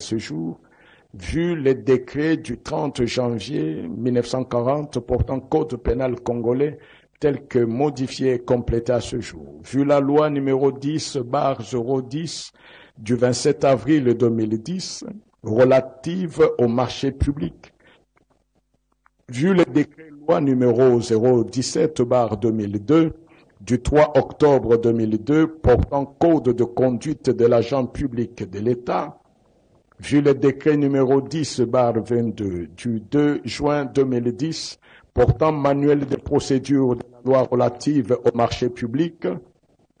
ce jour, vu les décrets du 30 janvier 1940 portant code pénal congolais tel que modifié et complété à ce jour, vu la loi numéro 10/010 du 27 avril 2010 relative au marché public, vu le décret loi numéro 017/2002 du 3 octobre 2002 portant code de conduite de l'agent public de l'État, vu le décret numéro 10/22 du 2 juin 2010 portant manuel de procédure de la loi relative au marché public,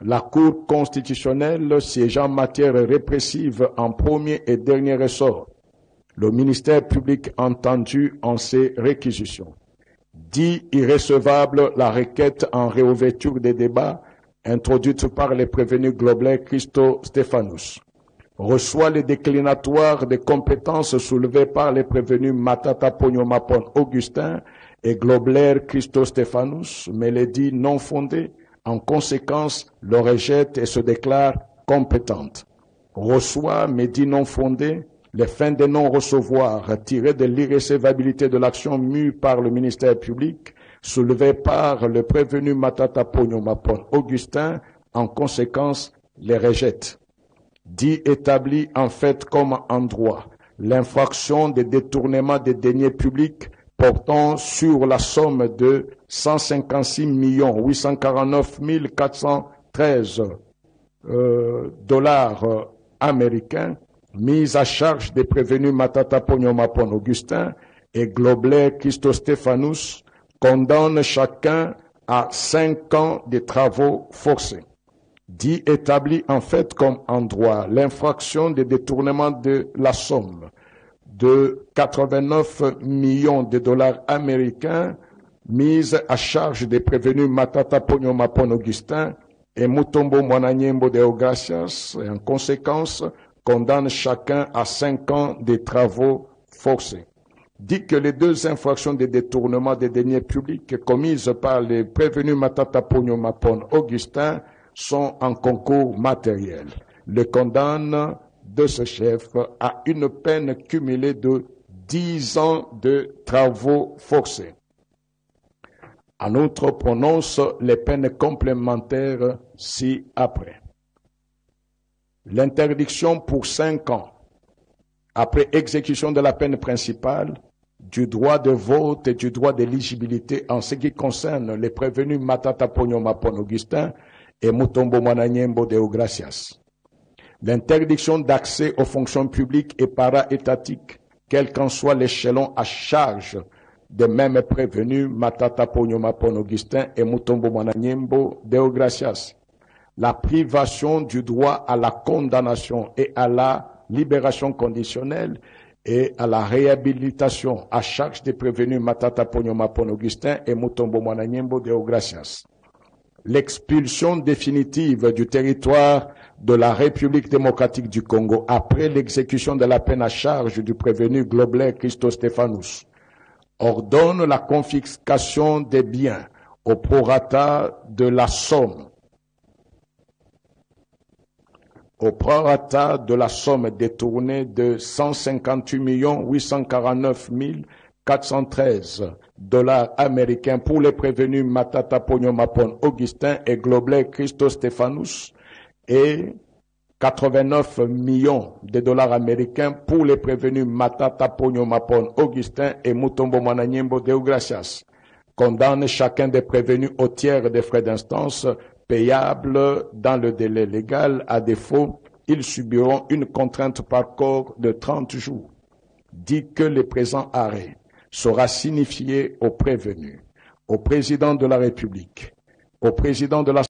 la Cour constitutionnelle siégeant en matière répressive en premier et dernier ressort, le ministère public entendu en ces réquisitions. Dit irrecevable la requête en réouverture des débats introduite par les prévenus Globler Christo Stéphanous. Reçoit les déclinatoires des compétences soulevées par les prévenus Matata Ponyomapon Augustin et Globler Christo Stéphanous, mais les dit non fondées. En conséquence, le rejette et se déclare compétente. Reçoit, mais dit non fondées, les fins de non-recevoir tirées de l'irrécevabilité de l'action mue par le ministère public, soulevée par le prévenu Matata Ponyomapon Augustin, en conséquence, les rejette. Dit établi en fait comme en droit l'infraction de détournement des deniers publics portant sur la somme de 156 849 413 dollars américains mise à charge des prévenus Matata Ponyomapon Augustin et Globler Christo Stéphanous condamne chacun à 5 ans de travaux forcés. Dit établi en fait comme en droit l'infraction de détournement de la somme de 89 millions de dollars américains mise à charge des prévenus Matata Ponyomapon Augustin et Mutombo Mwananyembo Deogracias et en conséquence condamne chacun à 5 ans de travaux forcés. Dit que les deux infractions de détournement des deniers publics commises par les prévenus Matata Ponyomapon Augustin sont en concours matériel. Le condamne de ce chef à une peine cumulée de 10 ans de travaux forcés. En outre, prononce les peines complémentaires ci-après. L'interdiction pour 5 ans, après exécution de la peine principale, du droit de vote et du droit d'éligibilité en ce qui concerne les prévenus Matata Ponyomapon Augustin et Mutombo Mwananyembo Deogracias. L'interdiction d'accès aux fonctions publiques et para-étatiques, quel qu'en soit l'échelon à charge des mêmes prévenus Matata Ponyomapon Augustin et Mutombo Mwananyembo Deogracias. La privation du droit à la condamnation et à la libération conditionnelle et à la réhabilitation à charge des prévenus Matata Ponyomapon Augustin et Mutombo Mwananyembo Deogracias. L'expulsion définitive du territoire de la République démocratique du Congo après l'exécution de la peine à charge du prévenu Globler Christo Stéphanous ordonne la confiscation des biens au prorata de la somme détournée de 158 849 413 dollars américains pour les prévenus Matata Ponyomapon Augustin et Globler Christo Stéphanous et 89 millions de dollars américains pour les prévenus Matata Ponyomapon Augustin et Mutombo Mwananyembo Deogracias. Condamne chacun des prévenus au tiers des frais d'instance payables dans le délai légal. À défaut, ils subiront une contrainte par corps de 30 jours. Dit que le présent arrêt sera signifié au prévenu, au président de la République, au président de la